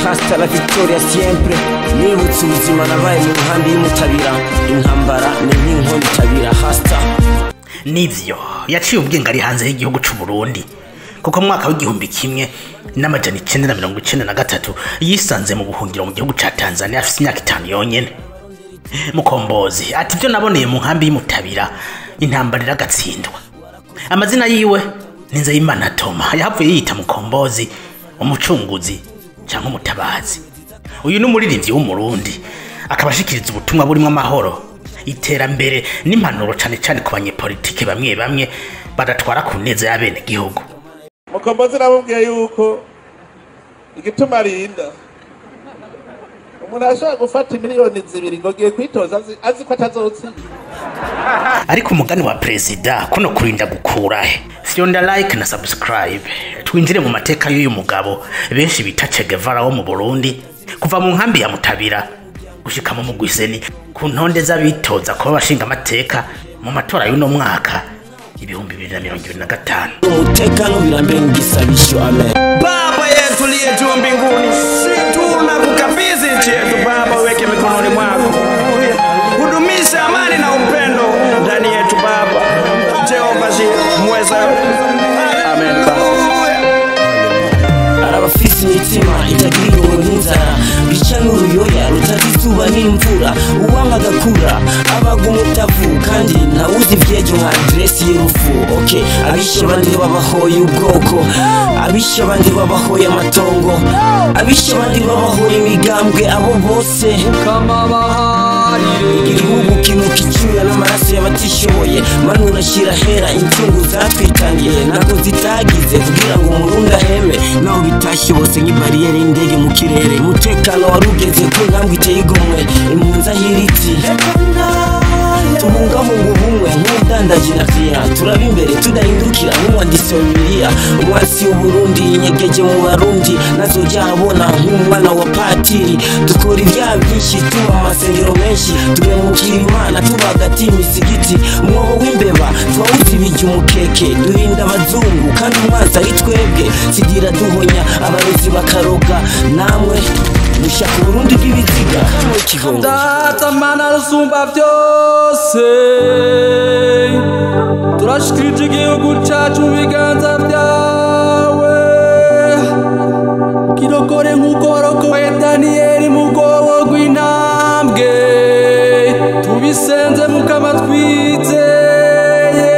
hasta la victoria siempre. Nibutse ubuzima nabaye mu nkambi y'Mutabila, intambara ni nk'inkono itabira hasta. Nivyo yaciye ubwenge ari hanze y'igihugu cy'u Burundi, kuko mu mwaka w'igihumbi kimwe n'amajana 1993 yisanze mu buhungiro mu gihugu ca Tanzania afite imyaka 5 yonyene. Mkombozi ati byo naboneye mu nkambi y'Mutabila intambara iragatsindwa. Amazina yiwe ninze Imana Toma, yahavuye yita Mkombozi, umucunguzi cyangwa umutabazi. Uyu n'umuririmbyi w'umurundi akabashikiriza ubutumwa burimo amahoro, iterambere n'impanuro cyane ku banyepolitike bamwe badatwara ku neza y'abene gihugu. Mkombozi namubwiye yuko igituma arinda umuntu ashaka gufata miliyoni 2 ngo giye kwitoza azi ko atazotsinda. Ariko umugani wa president kuno kurinda gukurahe. Fyonda like na subscribe twinjire mu mateka y'uyu mugabo benshi bita Che Guevara wo mu Burundi, kuva mu nkambi ya Mtabila gushika mu mugwiseni ku ntonde z'abitoza kuba bashinga amateka mu matora y'uno mwaka 2025. Umutekano birambere ngisabisho amen. Baba yetu liye juu mbinguni, tunakukabidhi nchi yetu Baba, weke mikononi mwako. Hudumisha amani na upendo ndani yetu Baba. Jehova mweza. Amen Baba. Arabafisi imitima itagiriwe n'inzara, bica n'uruyoya rutazizuba n'imvura, uwanga agakura abaga umutavu kandi ntawuzi ibyejo nka adresi y'urufu. Okay, abishe abandi babahoye ubwoko, abishe abandi babahoye amatongo, abishe abandi babahoye imigambwe, abo bose igihugu kinuka icyuya n'amaraso y'abatishoboye. Manura shira hera incungu zatwitaniye nako zitagize kugira ngo umurundi aheme, naho bitashye bose nk'ibariyeri y'indege mu kirere. Umutekano warugeze ku ntambwe iteye igomwe, impunzi ahiritse tubungabunga ubumwe nk'udandaji na kriya, turaba imbere tudahindukira nk'umwanditsi wa Bibiliya. Umwasi w'Uburundi inyegeje mu Barundi nazojya abona nk'umwana wa patiri. Dukora ibyaha byinshi, tuba amasengero menshi, tugahemukira Imana tuba hagati y'imisigiti. Umwobo w'imbeba twawuzi ibijya umukeke, duhinda abazungu kandi umwanzi ari twebwe. Sigira duhonya abarozi bakaroga, namwe mushaka Burundi bw'ibiziga kamwe kigongo. Data mana rusumba byose, turashikirije igihugu cyacu mu biganza byawe. Kirokore nk'ukorokoye Daniyeli mu bwobo rw'intambwe, tubisenze mukama twizeye,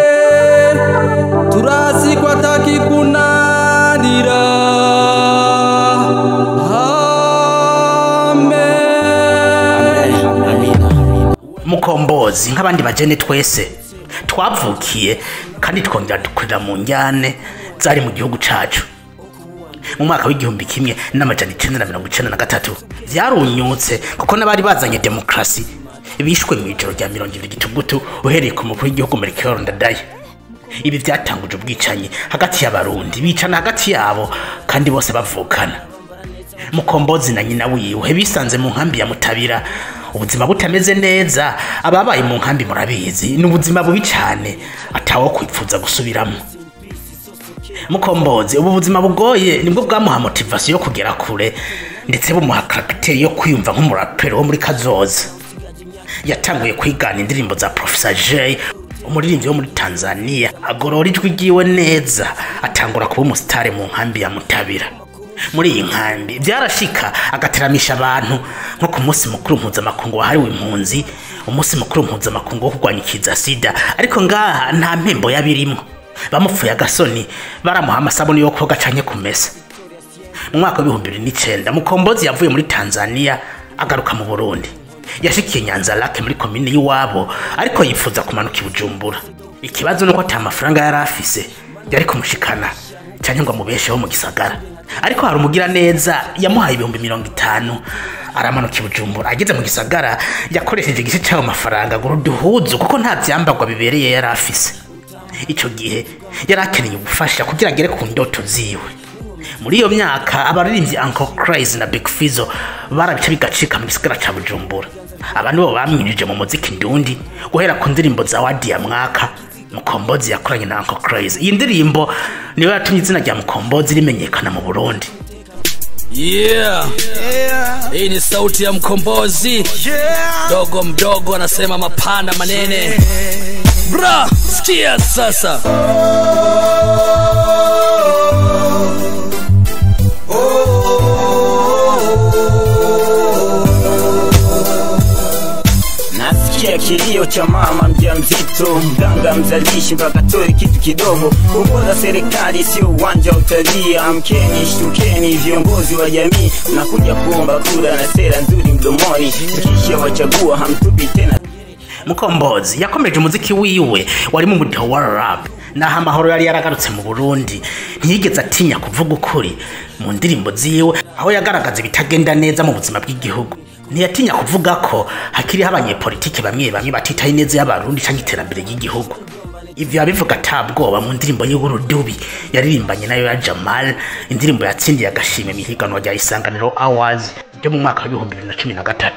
turazi ko atakikunanira. Mkombozi nk'abandi bajene twese twavukiye kandi twongera dukurira mu njyane zari mu gihugu cacu. Mu mwaka w'igihumbi kimwe n'amajana 1993 vyarunyutse kuko nabari bazanye demokrasi bishwe mu ijoro rya 20 gitugutu uhereye ku mukuru w'igihugu Melchior Ndadaye. Ibi vyatanguje ubwicanyi hagati y'abarundi, bicana hagati yabo kandi bose bavukana. Mkombozi na nyina wiwe bisanze mu nkambi ya Mtabila, ubuzima butameze neza. Ababaye mu nkambi murabizi n'ubuzima bubi cyane atawo kwipfuza gusubiramo. Mkombozi ubu buzima bugoye nibwo bwamuha motivation yo kugera kure, ndetse bumuha character yo kwiyumva nk'umurapero wo muri kazoza. Yatanguye kwigana indirimbo za Professor J, umuririmbyi wo muri Tanzania, agorora ijwi ryiwe neza, atangura kuba umusitari mu nkambi ya Mtabila. Muri iyi nkambi byarashika agateramisha abantu nko ku munsi mukuru mpuzamakungu wahariwe impunzi, umunsi mukuru mpuzamakungu wo kurwanya ikiza sida. Ariko ngaha nta mpembo yabirimo, bamupfuye agasoni baramuha amasabuni yo koga canke kumesa. Mu mwaka wa 2009 Mkombozi yavuye muri Tanzania agaruka mu Burundi, yashikiye Nyanza Lake muri komine y'iwabo, ariko yifuza kumanuka i Bujumbura. Ikibazo nuko ata mafaranga yari afise yari kumushikana canke ngo amubesheho mu gisagara. Ariko hari umugira neza yamuhaye 50,000 aramanuka i Bujumbura. Ageze mu gisagara yakoresheje igice cy'ayo mafaranga ngo duhuzu kuko nta byambagwa bibereye yari afise. Ico gihe yari akeneye ubufasha kugira agere ku ndoto ziwe. Muri iyo myaka abaririmbyi Uncle Crazy na Big Fizzo barabica bigacika mu gisagara ca Bujumbura. Abantu bo bamwinjije mu muziki ndundi guhera ku ndirimbo za Wadi ya mwaka Mkombozi yakoranye na Uncle Crazy. Iyi ndirimbo niyo yatumye izina rya Mkombozi rimenyekana mu Burundi. Yeah. Hii ni sauti ya Mkombozi. Dogo mdogo anasema mapana manene. Bra, sikia sasa. Nasikia kilio cha mama mjamzito, mganga mzalishi mpaka toe kitu kidogo. Kuongoza serikali sio uwanja utalii. Amkeni, shtukeni viongozi wa jamii, nakuja kuomba kura na sera nzuri mdomoni, kisha wachagua hamtupi tena. Mkombozi yakomeje umuziki wiwe wari mu mudiho wa rap na amahoro yari yaragarutse mu Burundi. Ntiyigeze atinya kuvuga ukuri mu ndirimbo ziwe, aho yagaragaza bitagenda neza mu buzima bw'igihugu. Ntiyatinya kuvuga ko hakiri abanyepolitike bamwe batitaye neza y'abarundi canke iterambere ry'igihugu. Ivyo abivuga atabwoba mu ndirimbo y'urudubi yaririmbanye nayo ya Jamal, indirimbo yatsindiye agashime mihiganwa rya Isanganiro Awards ryo mu mwaka wa 2013.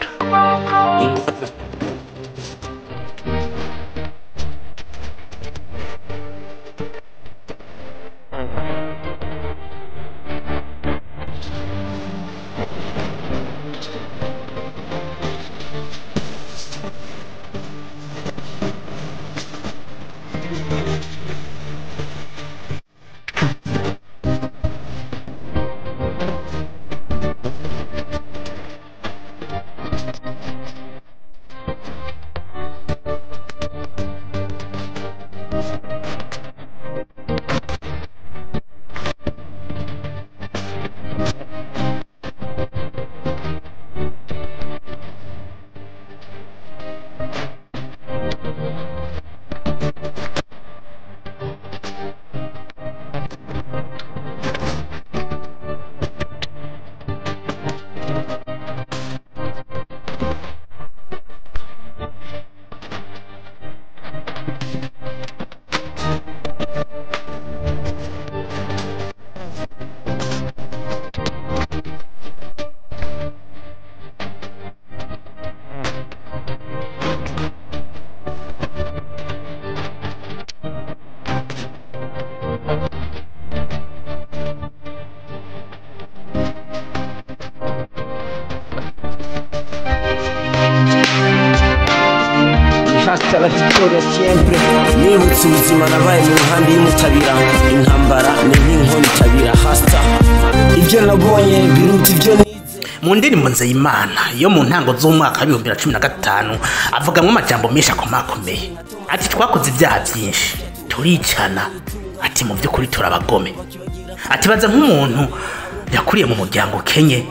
Hasta la victoria siempre. Nibutse ubuzima nabaye mu nkambi y'Mtabila, intambara ni nk'inkoni itabira. Hasta ibyo nabonye biruta ibyo nize. Mu ndirimbo Nzeyimana yo mu ntango z'umwaka wa 2015 avugamwe amajambo menshi akomakomeye. Ati twakoze ibyaha byinshi, turicana, ati mu by'ukuri turabagome. Ati baza nk'umuntu yakuriye mu muryango Kenye,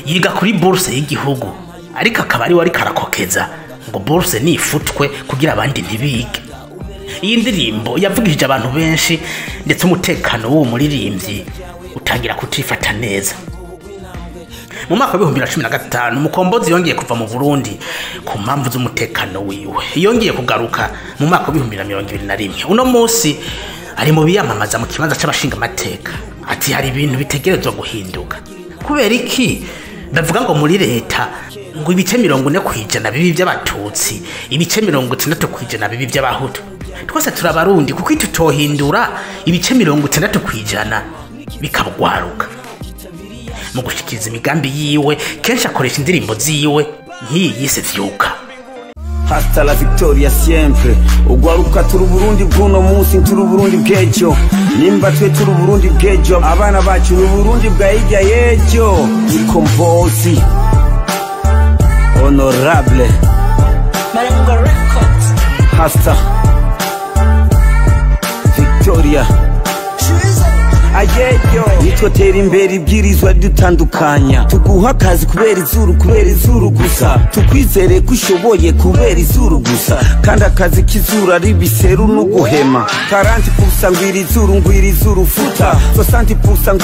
yiga kuri bourse y'igihugu, ariko akaba ari wari karakokeza ngo bourse ni ifutwe kugira abandi ntibige. Iyi ndirimbo yavugije abantu benshi, ndetse umutekano w'uwo muririmbyi utangira kutifata neza. Mu mwaka wa 2015 Mkombozi yongeye kuva mu Burundi ku mpamvu z'umutekano wiwe. Yongeye kugaruka mu mwaka wa 2021. Uno munsi ari mu biyamamaza mu kibanza c'abashinga amateka. Ati hari ibintu bitegerezwa guhinduka. Kubera iki? Bavuga ngo muri leta ngo ibice 40% bibi by'abatutsi, ibice 60% bibi by'abahutu. Twese turabarundi kuko itutohindura ibice 60% bikabugwaruka. Mu gushikiriza imigambi yiwe kenshi akoresha indirimbo ziwe nk'iyi yise vyuka. Hasta la victoria siempre. Ugwaruka turi Burundi bw'uno munsi, turi Burundi bw'ejo. Nimba twe turi Burundi bw'ejo, abana bacu ni Burundi bwa hirya y'ejo. Mkombozi honorable Marengo Records. Hasta victoria ayeyo nitwotera imbere ibwirizwa dutandukanya. Tuguha akazi kubera izuru gusa, tukwizere ko ushoboye kubera izuru gusa, kandi akazi k'izuru ari biseru no guhema. 40% ngwira izuru futa, 60%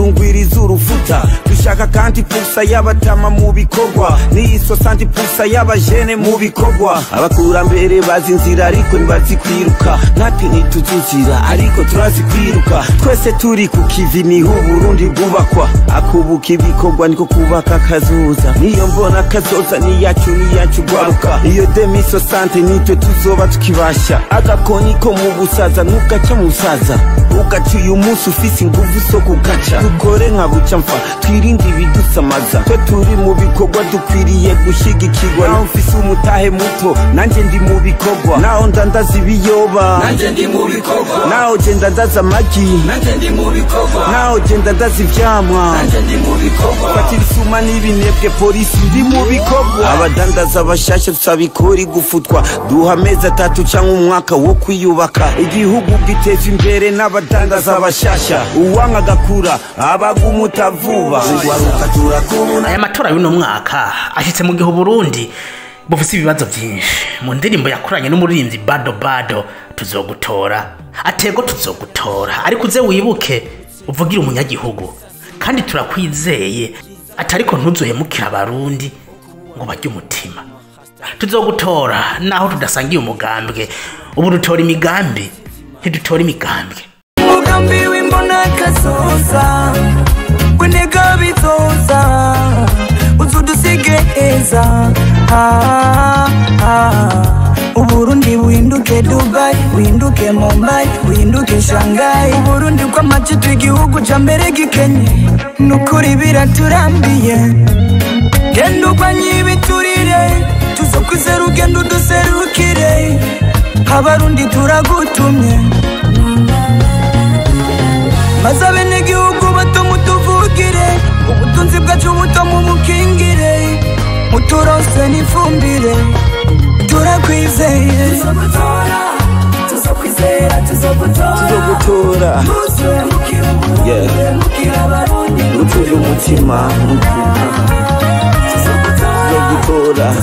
ngwira izuru futa. Dushaka kandi pusa y'abatama mu bikorwa, ni 60% y'abajene mu bikorwa. Abakurambere bazi inzira ariko ntibazi kwiruka, natwe ntituzi inzira ariko turazi kwiruka. Twese turi ku kivi niho Uburundi bwubakwa akubuka ibikorwa niko kubaka kazoza niyo mbona kazoza ni yacu gwaruka iyo demiso sante nitwe tuzoba tukibasha agakoni ko mu busaza nugaca mu busaza ugaca uyu munsi ufise inguvu zo kugaca dukore nka buca mfa twirinde ibidusamaza twe turi mu bikorwa dukwiriye gushigikirwa naho mfise umutahe muto nanje ndi mu bikorwa naho ndandaza ibiyoba nanje ndi mu bikorwa naho je ndandaza amagi nanje ndi mu bikorwa naho je ndandaza ivyamwa nanje ndi mu bikorwa fatira isuma n'ibinebwe polisi ndi mu bikorwa abadandaza bashasha tusabikori gufutwa duha amezi 3 cyangwa umwaka wo kwiyubaka igihugu giteza imbere n'abadandaza bashasha uwanga gakura abagumutavuba gwaruka turakubona. Aya matora y'uno mwaka ashitse mu gihe Burundi bufise ibibazo byinshi mu ndirimbo yakoranye n'umuririmbyi bado tuzogutora atego tuzogutora ariko uze wibuke uvugira umunyagihugu kandi turakwizeye atariko ntuzohemukira abarundi ngo barye umutima tuzogutora naho tudasangiye umugambwe ubu dutora imigambi ntidutora imigambwe umugambi w'imbona kazoza kuneka bitoza uzudusigeza Uburundi buhinduke Dubai buhinduke Mumbai buhinduke Shanghai Uburundi kwa macitu igihugu ca mbere gikenye nukuri biraturambiye genda urwanye ibiturire tuzokwizera ugenda uduserukire abarundi turagutumye maze abenegihugu bato mutuvugire ubutunzi bwacu buto mumukingire muturose n'ifumbire turakwizeye tuzokwizera tuzogutora utuye umutima tuzogutora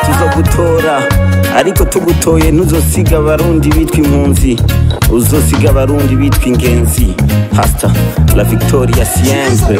tuzogutora ariko tugutoye ntuzosiga abarundi bitwa impunzi uzosiga abarundi bitwa ingenzi hasta la victoria siempre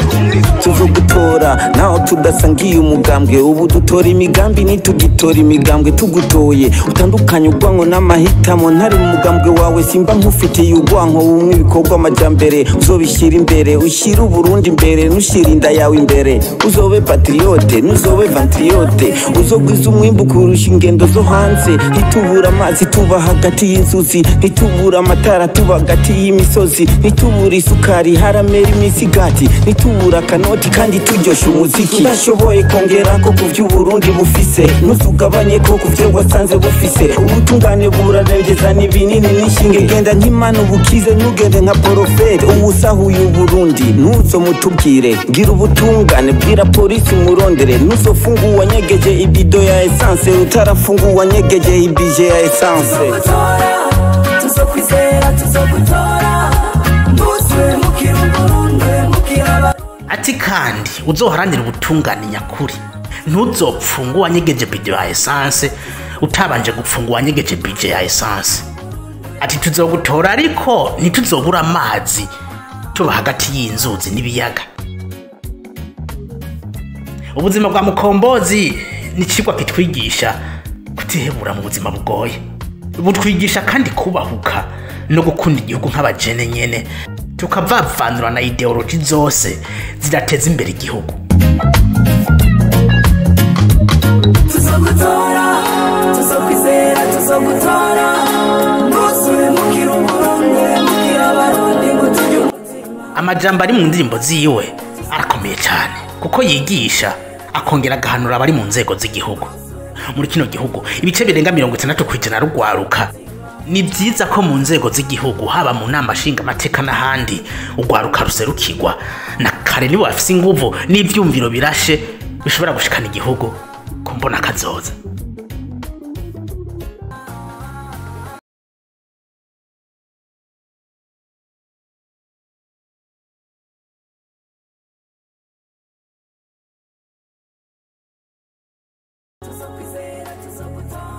tuzogutora naho tudasangiye umugambwe ubu dutora imigambi nitugitora imigambwe tugutoye utandukanye urwanko n'amahitamo ntari umugambwe wawe simba nkufitiye urwanko bumwe ibikorwa amajambere uzobishyira imbere ushyira Uburundi imbere nushira inda yawe imbere uzobe patriote nuzobe vantriote uzogwiza umwimbu kurusha ingendo zo hanze nitubura amazi tuba hagati y'inzuzi nitubura amatara tuba hagati y'imisozi nitubura isukari haramera imisigati nitubura kanoti kandi turyosha umuziki ndashoboye kongera ko kuvyo Burundi bufise nuzugabanye ko kuvyo wasanze bufise ubutungane burarengeza n'ibinini nishinge genda nk'imana ubukize nugende nka porofete ubusahuye Burundi nuzo mutubwire gira ubutungane bwira polisi murondere nuzofunguwa nyegeje ibido ya essence utarafunguwa nyegeje ibije ya essence tuzokwizera tuzogutora mbuswe mukirungurundi mukiraba ati kandi uzoharanira ubutungane nyakuri ntuzopfunguwa nyegeje bido ya essence utabanje gupfunguwa nyegeje bije ya essence ati tuzogutora ariko ntituzobura amazi tuba hagati y'inzuzi n'ibiyaga ubuzima bwa Mkombozi ni cigwa kitwigisha kutihebura mu buzima bugoye butwigisha kandi kubahuka no gukunda igihugu nk'abajene nyene tukavavanura na ideology zose zidateza imbere igihugu tuzogutora tuzokwizera tuzogutora mbuswe mukirungurundi mukirabarundi ngutujye amajambo ari mu ndirimbo ziwe arakomeye cyane kuko yigisha akongera agahanura abari mu nzego z'igihugu muri kino gihugu ibice birenga 60% rugwaruka ni byiza ko mu nzego z'igihugu haba mu nama nshinga amateka n'ahandi ugwaruka ruserukirwa na kare nibo bafise inguvu n'ivyumviro birashe bishobora gushikana igihugu kumbona kazoza tuzokwizera tuzogutora